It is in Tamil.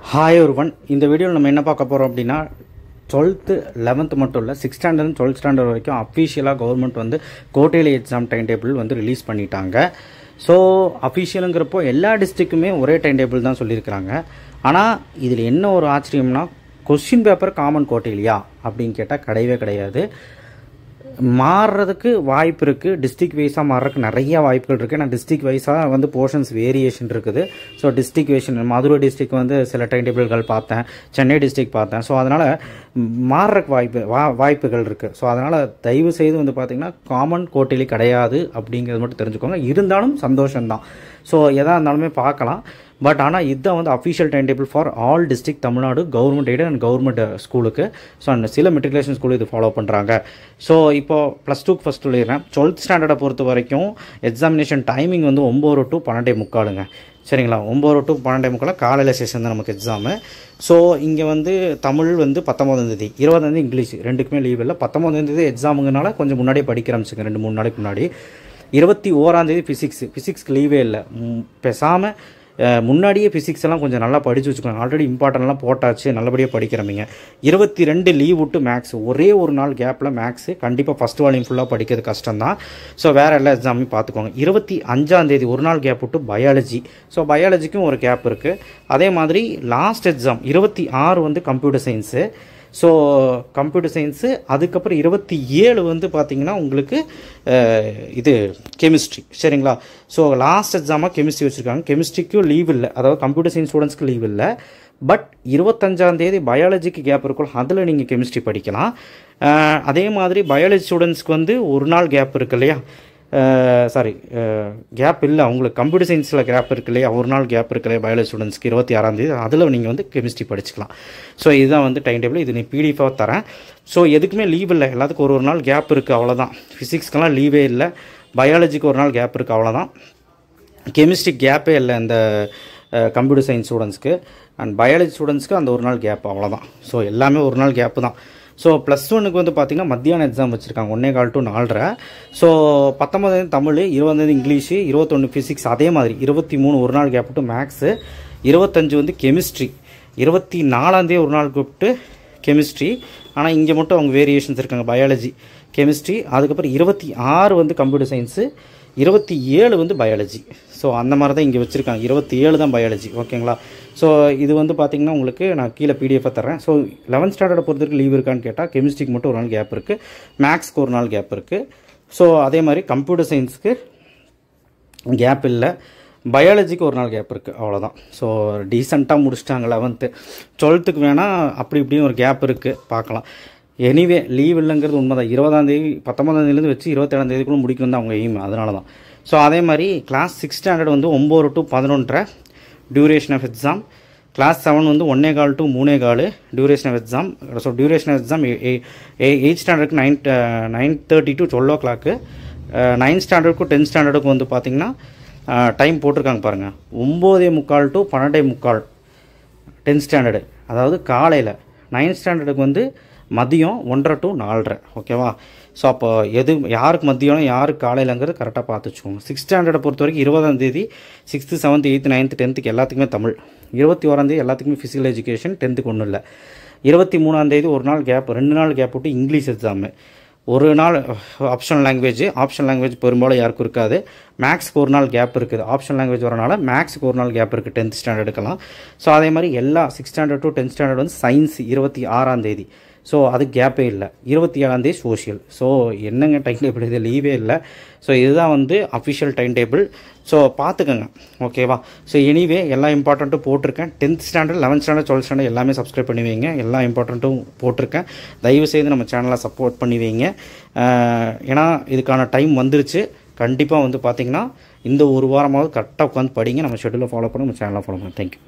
ஹாய் ஒருவன் இந்த வீடியோவில் நம்ம என்ன பார்க்க போகிறோம் அப்படின்னா 12th 11th மட்டும் இல்லை 6th standard 12th standard வரைக்கும் அஃபிஷியலாக கவர்மெண்ட் வந்து குவார்ட்டர்லி எக்ஸாம் டைம் டேபிள் வந்து ரிலீஸ் பண்ணிட்டாங்க. ஸோ அஃபிஷியலுங்கிறப்போ எல்லா டிஸ்ட்ரிக்ட்டுமே ஒரே டைம் டேபிள் தான் சொல்லியிருக்கிறாங்க. ஆனால் இதில் என்ன ஒரு ஆச்சரியம்னா கொஸ்டின் பேப்பர் காமன் குவார்ட்டர்லியா அப்படின்னு கேட்டால் கிடையவே கிடையாது. மாறுறதுக்கு வாய்ப்பு இருக்குது. டிஸ்ட்ரிக் வைஸாக மாறுறதுக்கு நிறைய வாய்ப்புகள் இருக்குது. ஏன்னா டிஸ்ட்ரிக் வைஸாக வந்து போர்ஷன்ஸ் வேரியேஷன் இருக்குது. So district version Madurai district வந்து சில டைம் டேபிள்கள் பார்த்தேன், சென்னை டிஸ்ட்ரிக் பார்த்தேன். ஸோ அதனால் மாறுறதுக்கு வாய்ப்புகள் இருக்குது. ஸோ அதனால் தயவு செய்து வந்து பார்த்திங்கன்னா காமன் குவார்ட்டர்லி கிடையாது அப்படிங்கிறது மட்டும் தெரிஞ்சுக்கோங்க. இருந்தாலும் சந்தோஷம்தான். ஸோ எதாக இருந்தாலுமே பார்க்கலாம். பட் ஆனால் இதுதான் வந்து official time table for all district Tamil Nadu government aided and government ஸ்கூலுக்கு. ஸோ அந்த சில மெட்ரிகுலேஷன் ஸ்கூல் இது ஃபாலோ பண்ணுறாங்க. ஸோ இப்போது +2க்கு ஃபஸ்ட் சொல்லிடுறேன். 12th ஸ்டாண்டர்டை பொறுத்த வரைக்கும் எக்ஸாமினேஷன் டைமிங் வந்து 9 to 12:45 சரிங்களா. 9 to 12:45 காலையில் செஷன் தான் நமக்கு எக்ஸாமு. ஸோ இங்கே வந்து தமிழ் வந்து 19ஆம் தேதி, 20ஆம் தேதி இங்கிலீஷ், ரெண்டுக்குமே லீவ் இல்லை. 19ஆம் தேதி எக்ஸாமுங்கனால கொஞ்சம் முன்னாடியே படிக்க ஆரம்பிச்சுங்க, 2-3 நாளைக்கு முன்னாடி. 21ஆம் தேதி ஃபிசிக்ஸ்க்கு லீவே இல்லை. பேசாமல் முன்னாடியே ஃபிசிக்ஸ் எல்லாம் கொஞ்சம் நல்லா படித்து வச்சுக்கோங்க. ஆல்ரெடி இம்பார்ட்டன்ட்லாம் போட்டாச்சு, நல்லபடியாக படிக்கிறவங்க. 22 லீவ் விட்டு மேக்ஸ், ஒரே ஒரு நாள் கேப்பில் மேக்ஸு கண்டிப்பாக ஃபஸ்ட் வால்யூம் ஃபுல்லாக படிக்கிறது கஷ்டம் தான். ஸோ வேறு எல்லா எக்ஸாமையும் பார்த்துக்கோங்க. 25ஆம் தேதி ஒரு நாள் கேப் விட்டு பயாலஜி. ஸோ பயாலஜிக்கும் ஒரு கேப் இருக்குது. அதே மாதிரி லாஸ்ட் எக்ஸாம் 26 வந்து computer science. So computer science. அதுக்கப்புறம் 27 வந்து பார்த்திங்கன்னா உங்களுக்கு இது கெமிஸ்ட்ரி சரிங்களா. ஸோ லாஸ்ட் எக்ஸாமாக கெமிஸ்ட்ரி வச்சுருக்காங்க. கெமிஸ்ட்ரிக்கும் லீவ் இல்லை, அதாவது கம்ப்யூட்டர் சயின்ஸ் ஸ்டூடெண்ட்ஸ்க்கு லீவ் இல்லை. பட் 25ஆம் தேதி பயாலஜிக்கு கேப் இருக்கும், அதில் நீங்கள் கெமிஸ்ட்ரி படிக்கலாம். அதே மாதிரி பயாலஜி ஸ்டூடெண்ட்ஸ்க்கு வந்து ஒரு நாள் கேப் இருக்கு இல்லையா, கேப் இல்லை அவங்களுக்கு. கம்ப்யூட்டர் சயின்ஸில் கேப் இருக்கு இல்லையா, ஒரு நாள் கேப் இருக்கு இல்லையா பயாலஜி ஸ்டூடெண்ட்ஸ்க்கு 26ஆம் தேதி, அதில் நீங்கள் வந்து கெமிஸ்ட்ரி படிச்சுக்கலாம். ஸோ இதுதான் வந்து டைம் டேபிள். இது நீ பிடிஎஃபாக தரேன். ஸோ எதுக்குமே லீவ் இல்லை, எல்லாத்துக்கும் ஒரு நாள் கேப் இருக்குது, அவ்வளோதான். ஃபிசிக்ஸ்க்கெல்லாம் லீவே இல்லை, பயாலஜிக்கு ஒரு நாள் கேப் இருக்குது, அவ்வளோதான். கெமிஸ்ட்ரி கேப்பே இல்லை இந்த கம்ப்யூட்டர் சயின்ஸ் ஸ்டூடெண்ட்ஸ்க்கு. அண்ட் பயாலஜி ஸ்டூடெண்ட்ஸ்க்கு அந்த ஒரு நாள் கேப், அவ்வளோதான். ஸோ எல்லாமே ஒரு நாள் கேப்பு தான். ஸோ +1க்கு வந்து பார்த்திங்கன்னா மத்தியானம் எக்ஸாம் வச்சுருக்காங்க, 1:15 to 4:30. So 19 Tamil, 20 English, 21 physics. அதே மாதிரி 23 ஒரு நாள் கேப் விட்டு மேக்ஸு, 25 வந்து கெமிஸ்ட்ரி, 24ஆம் ஒரு நாள் கூப்பிட்டு கெமிஸ்ட்ரி. ஆனால் இங்கே மட்டும் அவங்க வேரியேஷன்ஸ் இருக்காங்க, பயாலஜி கெமிஸ்ட்ரி. அதுக்கப்புறம் 26 வந்து கம்ப்யூட்டர் சயின்ஸு, 27 வந்து பயாலஜி. ஸோ அந்த மாதிரி தான் இங்கே வச்சுருக்காங்க. 27 தான் பயாலஜி, ஓகேங்களா. ஸோ இது வந்து பார்த்திங்கன்னா உங்களுக்கு நான் கீழே பிடிஎஃபாக தரேன். ஸோ 11th ஸ்டாண்டர்டை பொறுத்தவரைக்கும் லீவ் இருக்கான்னு கேட்டால் கெமிஸ்ட்ரிக்கு மட்டும் ஒரு நாள் கேப் இருக்குது, மேக்ஸ்க்கு ஒரு நாள் கேப் இருக்குது. ஸோ அதே மாதிரி கம்ப்யூட்டர் சயின்ஸுக்கு கேப் இல்லை, பயாலஜிக்கு ஒரு நாள் கேப் இருக்குது, அவ்வளோதான். ஸோ டீசெண்டாக முடிச்சிட்டாங்க 11th. 12th வேணால் அப்படி இப்படியும் ஒரு கேப் இருக்குது, பார்க்கலாம். எனிவே லீவ் இல்லைங்கிறது உண்மை தான். 20ஆம் தேதி 19ஆம் தேதியிலேருந்து வச்சு 27ஆம் தேதிக்குள்ளே முடிக்கணும் தான் அவங்க எய்ம், அதனால தான். ஸோ அதே மாதிரி கிளாஸ் 6 ஸ்டாண்டர்ட் வந்து 9 to 11:30 duration of exam. Class 7 வந்து 1:15 to 3:15 duration of exam. So duration of exam 8th ஸ்டாண்டர்டுக்கு 9:30 to 12 o'clock. 9th ஸ்டாண்டர்டுக்கும் 10th ஸ்டாண்டர்டுக்கும் வந்து பார்த்திங்கன்னா டைம் போட்டிருக்காங்க பாருங்கள், 9:45 to 12:45 10th ஸ்டாண்டர்டு, அதாவது காலையில். 9th ஸ்டாண்டர்டுக்கு வந்து மதியம் 1:30 to 4:30, ஓகேவா. ஸோ அப்போ யாருக்கு மதியம் யாருக்கு காலையிலங்கிறது கரெக்டாக பார்த்து வச்சுக்கோங்க. 6th ஸ்டாண்டர்டை பொறுத்த வரைக்கும் 20ஆம் தேதி 6th 7th 8th 9th 10th எல்லாத்துக்குமே தமிழ். 21ஆம் தேதி எல்லாத்துக்குமே ஃபிசிக்கல் எஜுகேஷன், 10th ஒன்றும் இல்லை. 23ஆம் தேதி ஒரு நாள் கேப், 2 நாள் கேப் விட்டு இங்கிலீஷ் எக்ஸாமு. ஒரு நாள் ஆப்ஷனல் லாங்குவேஜ் பெரும்பாலும் யாருக்கும் இருக்காது. மேக்ஸ்க்கு ஒரு நாள் கேப் இருக்குது, ஆப்ஷனல் லாங்குவேஜ் வரனால மேக்ஸ்க்கு ஒரு நாள் கேப் இருக்குது 10th ஸ்டாண்டர்டுக்கெல்லாம். ஸோ அதே மாதிரி எல்லா 6th standard to 10th standard வந்து சயின்ஸ் 26ஆம் தேதி. ஸோ அது கேப்பே இல்லை. 27ஆம் தேதி சோஷியல். ஸோ என்னங்க டைம் டேபிள், இது லீவே இல்லை. ஸோ இதுதான் வந்து அஃபிஷியல் டைம் டேபிள். ஸோ பார்த்துக்கோங்க, ஓகேவா. ஸோ எனிவே எல்லா இம்பார்ட்டண்ட்டும் போட்டிருக்கேன். 10th standard 11th standard 12th standard எல்லாமே சப்ஸ்கிரைப் பண்ணி வைங்க. எல்லா இம்பார்ட்டண்ட்டும் போட்டிருக்கேன். தயவுசெய்து நம்ம சேனலை சப்போர்ட் பண்ணி வைங்க. ஏன்னா இதுக்கான டைம் வந்துருச்சு. கண்டிப்பாக வந்து பார்த்திங்கன்னா இந்த ஒரு வாரமாவது கரெக்டாக உட்காந்து படிங்க. நம்ம ஷெட்யூலை ஃபாலோ பண்ணி நம்ம சேனலை ஃபாலோ பண்ணுங்க. தேங்க்யூ.